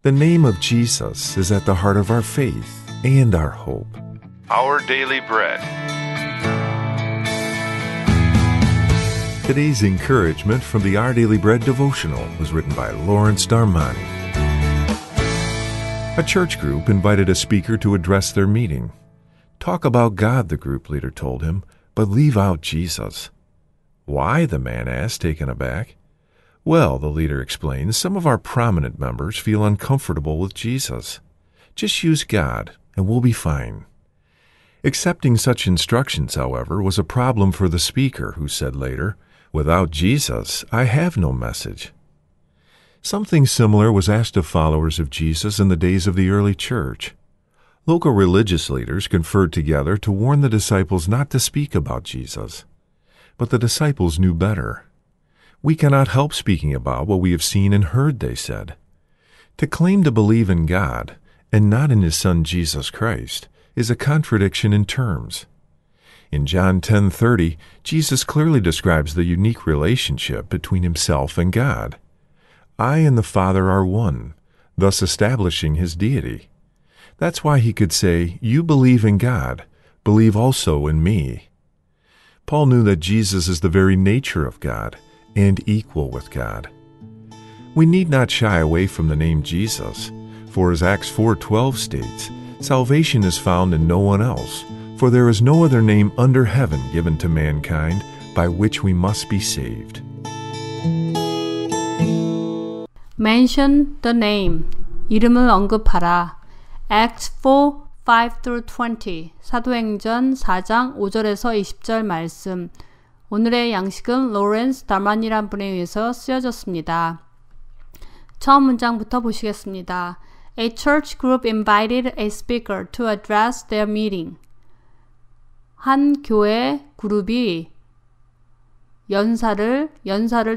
The name of Jesus is at the heart of our faith and our hope. Our Daily Bread. Today's encouragement from the Our Daily Bread devotional was written by Lawrence Darmani. A church group invited a speaker to address their meeting. Talk about God, the group leader told him, but leave out Jesus. Why? The man asked, taken aback. Well, the leader explained, some of our prominent members feel uncomfortable with Jesus. Just use God, and we'll be fine. Accepting such instructions, however, was a problem for the speaker, who said later, without Jesus, I have no message. Something similar was asked of followers of Jesus in the days of the early church. Local religious leaders conferred together to warn the disciples not to speak about Jesus. But the disciples knew better. We cannot help speaking about what we have seen and heard, they said. To claim to believe in God and not in His Son Jesus Christ is a contradiction in terms. In John 10:30, Jesus clearly describes the unique relationship between Himself and God. I and the Father are one, thus establishing His deity. That's why He could say, you believe in God, believe also in me. Paul knew that Jesus is the very nature of God, and equal with God. We need not shy away from the name Jesus, for as Acts 4:12 states, salvation is found in no one else, for there is no other name under heaven given to mankind by which we must be saved. Mention the name. 이름을 언급하라. Acts 4:5-20 사도행전 4장 5절에서 20절 말씀. 오늘의 양식은 로렌스 다만이란 분에 의해서 쓰여졌습니다. 처음 문장부터 보시겠습니다. A church group invited a speaker to address their meeting. 한 교회 그룹이 연사를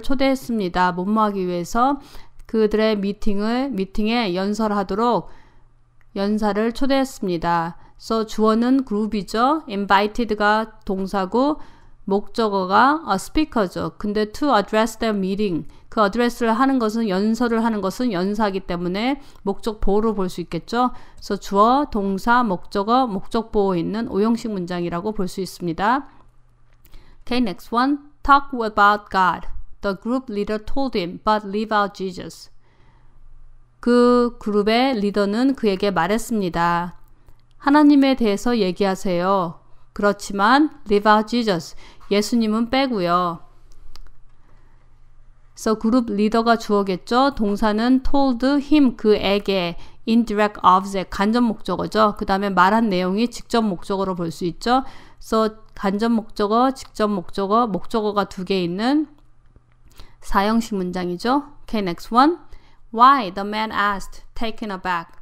초대했습니다. 뭐뭐하기 위해서 그들의 미팅에 연설하도록 연사를 초대했습니다. So 주어는 그룹이죠. invited가 동사고 목적어가 a speaker죠. 근데 to address their meeting, 그 address를 하는 것은 연설을 하는 것은 연사이기 때문에 목적 보호로 볼 수 있겠죠. 그래서 주어, 동사, 목적어, 목적 보호 있는 오형식 문장이라고 볼 수 있습니다. Okay, next one. Talk about God. The group leader told him, but leave out Jesus. 그 그룹의 리더는 그에게 말했습니다. 하나님에 대해서 얘기하세요. 그렇지만 leave out Jesus. 예수님은 빼고요. 그래서 그룹 리더가 주어겠죠. 동사는 told him 그에게 indirect object 간접 목적어죠. 그 다음에 말한 내용이 직접 목적어로 볼 수 있죠. 그래서 간접 목적어, 직접 목적어, 목적어가 두 개 있는 사형식 문장이죠. Okay, next one. Why? The man asked, taken aback.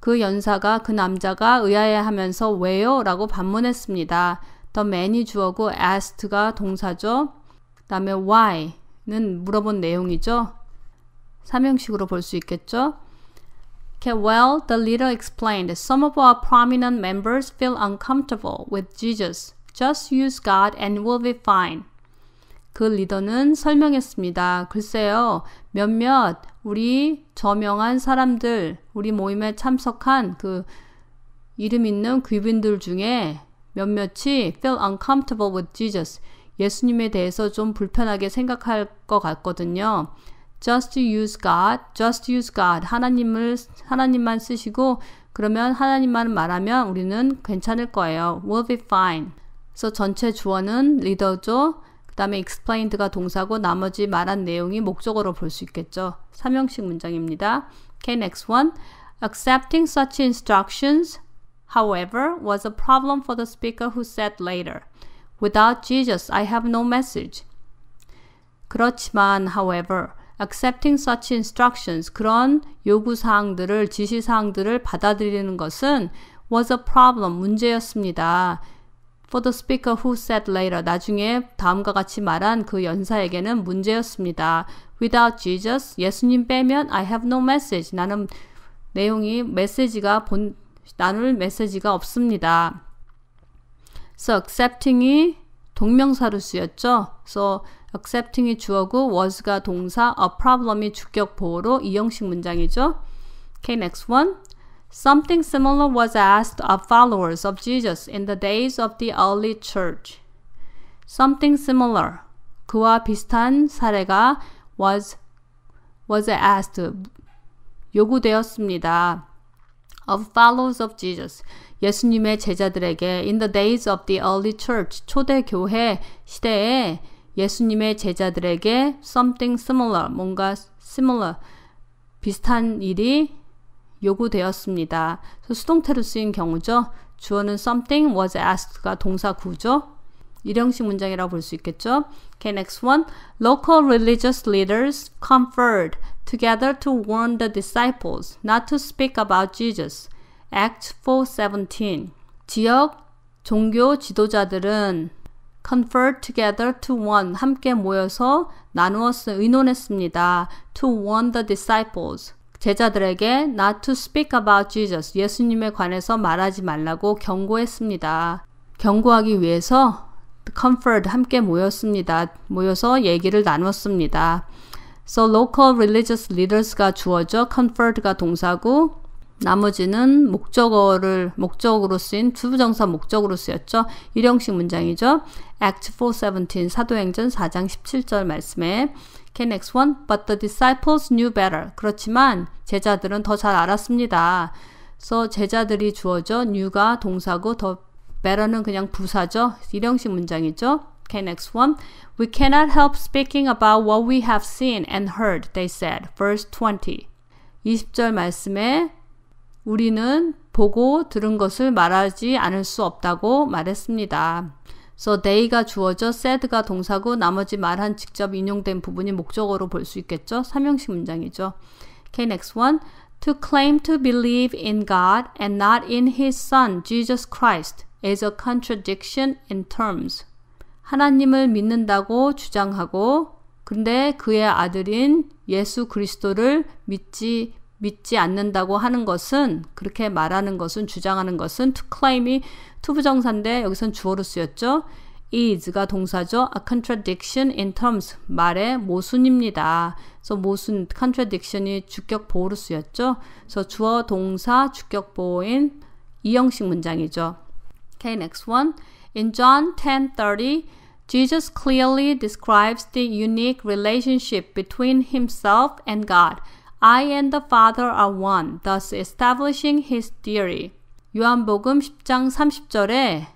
그 연사가 그 남자가 의아해하면서 왜요? 라고 반문했습니다. The man이 주어고 asked가 동사죠. 그 다음에 why는 물어본 내용이죠. 삼형식으로 볼 수 있겠죠. Okay, well, the leader explained, some of our prominent members feel uncomfortable with Jesus. Just use God and we'll be fine. 그 리더는 설명했습니다. 글쎄요, 몇몇 우리 저명한 사람들, 우리 모임에 참석한 그 이름 있는 귀빈들 중에 몇몇이 feel uncomfortable with Jesus. 예수님에 대해서 좀 불편하게 생각할 것 같거든요. Just use God, just use God. 하나님만 쓰시고 그러면 하나님만 말하면 우리는 괜찮을 거예요. We'll be fine. 그래서 전체 주어는 리더죠. 그 다음에 explained가 동사고 나머지 말한 내용이 목적어로 볼 수 있겠죠. 삼형식 문장입니다. Okay, next one. Accepting such instructions, however, was a problem for the speaker who said later, without Jesus, I have no message. 그렇지만, however, accepting such instructions, 그런 요구사항들을, 지시사항들을 받아들이는 것은 was a problem, 문제였습니다. For the speaker who said later, 나중에 다음과 같이 말한 그 연사에게는 문제였습니다. Without Jesus, 예수님 빼면 I have no message. 나는 내용이 나눌 메시지가 없습니다. So accepting이 동명사로 쓰였죠. So accepting이 주어고 was가 동사, a problem이 주격 보호로 이형식 문장이죠. Okay, next one. Something similar was asked of followers of Jesus in the days of the early church. Something similar. 그와 비슷한 사례가 was asked. 요구되었습니다. Of followers of Jesus. 예수님의 제자들에게 in the days of the early church. 초대 교회 시대에 예수님의 제자들에게 something similar. 뭔가 similar. 비슷한 일이 요구되었습니다. 수동태로 쓰인 경우죠. 주어는 something was asked가 동사 구죠. 일형식 문장이라고 볼 수 있겠죠. Okay, next one. Local religious leaders conferred together to warn the disciples not to speak about Jesus. Acts 4:17. 지역 종교 지도자들은 conferred together to warn, 함께 모여서 의논했습니다. To warn the disciples. 제자들에게 not to speak about Jesus, 예수님에 관해서 말하지 말라고 경고했습니다. 경고하기 위해서 conferred, 함께 모였습니다. 모여서 얘기를 나눴습니다. So local religious leaders가 주어져, conferred가 동사고, 나머지는 목적으로 쓰인 주부정사 목적으로 쓰였죠. 일형식 문장이죠. Act 4:17 사도행전 4장 17절 말씀에 Okay, next one. But the disciples knew better. 그렇지만 제자들은 더 잘 알았습니다. So 제자들이 주어져, knew가 동사고 더 better는 그냥 부사죠. 일형식 문장이죠. Okay, next one. We cannot help speaking about what we have seen and heard, they said. Verse 20. 20절 말씀에 우리는 보고 들은 것을 말하지 않을 수 없다고 말했습니다. So they가 주어져, said가 동사고 나머지 말한 직접 인용된 부분이 목적어로 볼 수 있겠죠. 삼형식 문장이죠. Okay, next one. To claim to believe in God and not in His Son, Jesus Christ, is a contradiction in terms. 하나님을 믿는다고 주장하고 근데 그의 아들인 예수 그리스도를 믿지 않는다고 하는 것은, 그렇게 말하는 것은, 주장하는 것은 to claim이 투부정사인데 여기선 주어로 쓰였죠. is가 동사죠. A contradiction in terms, 말의 모순입니다. 그래서 모순, contradiction이 주격 보호로 쓰였죠. 그래서 주어, 동사, 주격 보호인 이형식 문장이죠. Okay, next one. In John 10:30, Jesus clearly describes the unique relationship between himself and God. I and the Father are one, thus establishing his theory. 요한복음 10장 30절에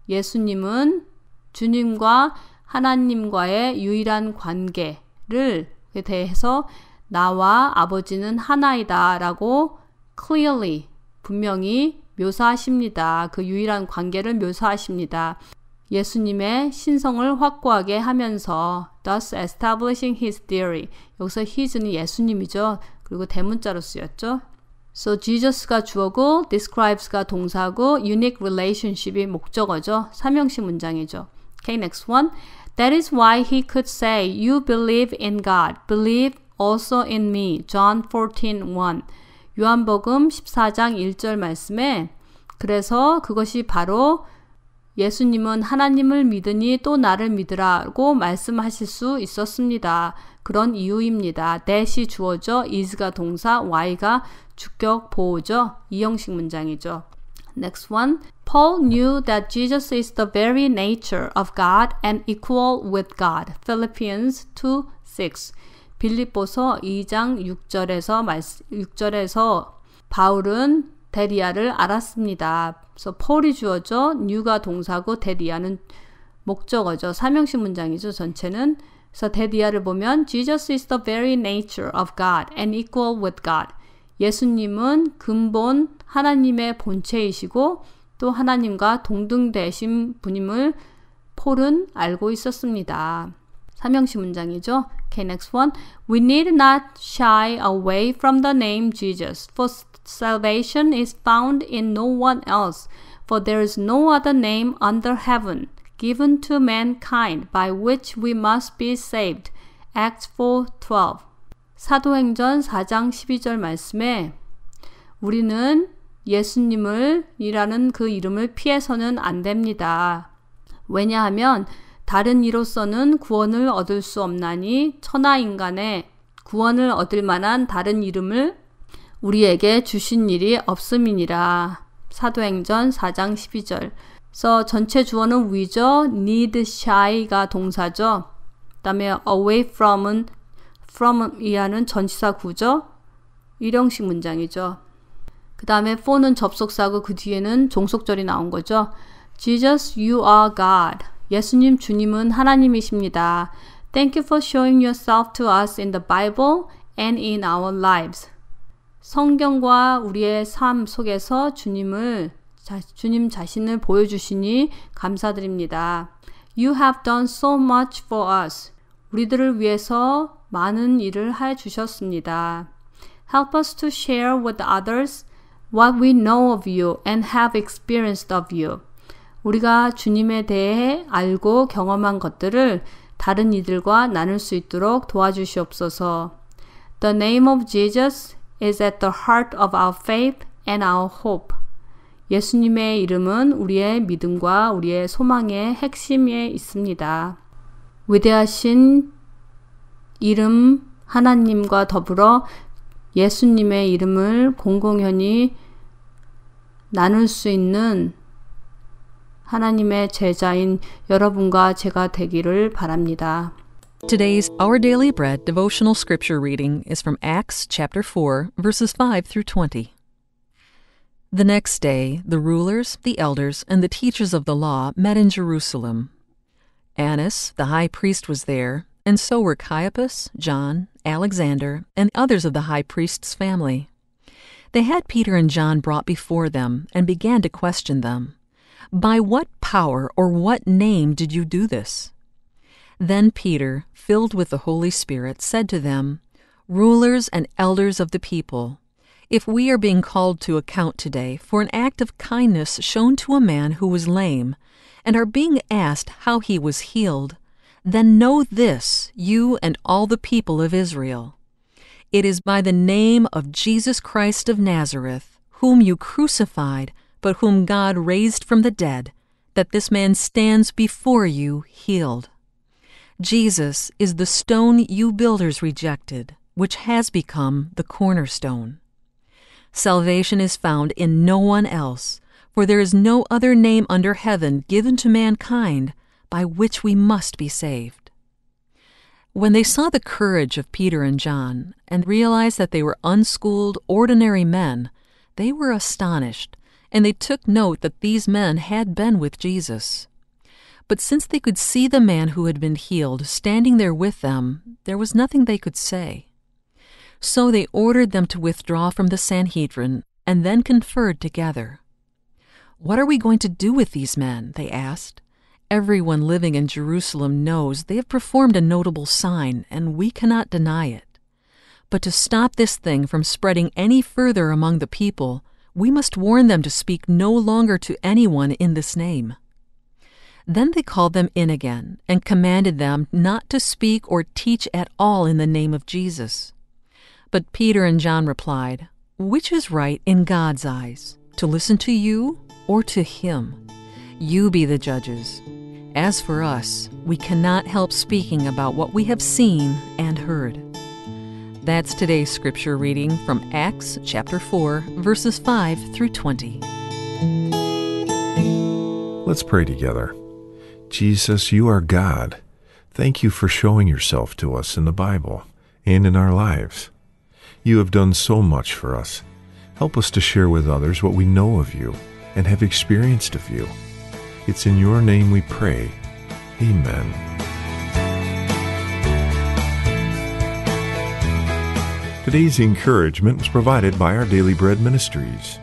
예수님은 주님과 하나님과의 유일한 관계를 대해서 나와 아버지는 하나이다 라고 clearly, 분명히 묘사하십니다. 그 유일한 관계를 묘사하십니다. 예수님의 신성을 확고하게 하면서 thus establishing his theory. 여기서 his는 예수님이죠. 그리고 대문자로 쓰였죠. So Jesus가 주어고 describes가 동사고 unique relationship이 목적어죠. 삼형식 문장이죠. Okay, next one. That is why he could say, you believe in God, believe also in me. John 14:1. 요한복음 14장 1절 말씀에 그래서 그것이 바로 예수님은 하나님을 믿으니 또 나를 믿으라고 말씀하실 수 있었습니다. 그런 이유입니다. that이 주어져, is가 동사, y가 주격 보호죠. 이형식 문장이죠. Next one. Paul knew that Jesus is the very nature of God and equal with God. Philippians 2:6. 빌립보서 2장 6절에서 바울은 데리아를 알았습니다. 그래서 폴이 주어져, new가 동사고 데리아는 목적어죠. 삼형식 문장이죠. 전체는. 그래서 데리아를 보면 Jesus is the very nature of God and equal with God. 예수님은 근본 하나님의 본체이시고 또 하나님과 동등되신 분임을 폴은 알고 있었습니다. 삼형식 문장이죠. Okay, next one. We need not shy away from the name Jesus, for salvation is found in no one else, for there is no other name under heaven given to mankind by which we must be saved. Acts 4:12. 사도행전 4장 12절 말씀에 우리는 예수님이라는 그 이름을 피해서는 안 됩니다. 왜냐하면 다른 이로서는 구원을 얻을 수 없나니 천하 인간의 구원을 얻을 만한 다른 이름을 우리에게 주신 일이 없음이니라. 사도행전 4장 12절. 그래서 전체 주어는 we죠. need shy가 동사죠. 그 다음에 away from은 이하는 전치사 구죠. 일형식 문장이죠. 그 다음에 for는 접속사고 그 뒤에는 종속절이 나온 거죠. Jesus, you are God. 예수님, 주님은 하나님이십니다. Thank you for showing yourself to us in the Bible and in our lives. 성경과 우리의 삶 속에서 주님 자신을 보여주시니 감사드립니다. You have done so much for us. 우리들을 위해서 많은 일을 해 주셨습니다. Help us to share with others what we know of you and have experienced of you. 우리가 주님에 대해 알고 경험한 것들을 다른 이들과 나눌 수 있도록 도와주시옵소서. The name of Jesus is at the heart of our faith and our hope. 예수님의 이름은 우리의 믿음과 우리의 소망의 핵심에 있습니다. 위대하신 이름 하나님과 더불어 예수님의 이름을 공공연히 나눌 수 있는 하나님의 제자인 여러분과 제가 되기를 바랍니다. Today's Our Daily Bread devotional scripture reading is from Acts chapter 4, verses 5 through 20. The next day, the rulers, the elders, and the teachers of the law met in Jerusalem. Annas, the high priest, was there, and so were Caiaphas, John, Alexander, and others of the high priest's family. They had Peter and John brought before them and began to question them. By what power or what name did you do this? Then Peter, filled with the Holy Spirit, said to them, Rulers and elders of the people, if we are being called to account today for an act of kindness shown to a man who was lame, and are being asked how he was healed, then know this, you and all the people of Israel. It is by the name of Jesus Christ of Nazareth, whom you crucified, but whom God raised from the dead, that this man stands before you healed. Jesus is the stone you builders rejected, which has become the cornerstone. Salvation is found in no one else, for there is no other name under heaven given to mankind by which we must be saved. When they saw the courage of Peter and John and realized that they were unschooled, ordinary men, they were astonished, and they took note that these men had been with Jesus. But since they could see the man who had been healed standing there with them, there was nothing they could say. So they ordered them to withdraw from the Sanhedrin and then conferred together. What are we going to do with these men? They asked. Everyone living in Jerusalem knows they have performed a notable sign, and we cannot deny it. But to stop this thing from spreading any further among the people, we must warn them to speak no longer to anyone in this name. Then they called them in again and commanded them not to speak or teach at all in the name of Jesus. But Peter and John replied, Which is right in God's eyes, to listen to you or to him? You be the judges. As for us, we cannot help speaking about what we have seen and heard. That's today's scripture reading from Acts chapter 4, verses 5 through 20. Let's pray together. Jesus, you are God. Thank you for showing yourself to us in the Bible and in our lives. You have done so much for us. Help us to share with others what we know of you and have experienced of you. It's in your name we pray. Amen. Today's encouragement was provided by Our Daily Bread Ministries.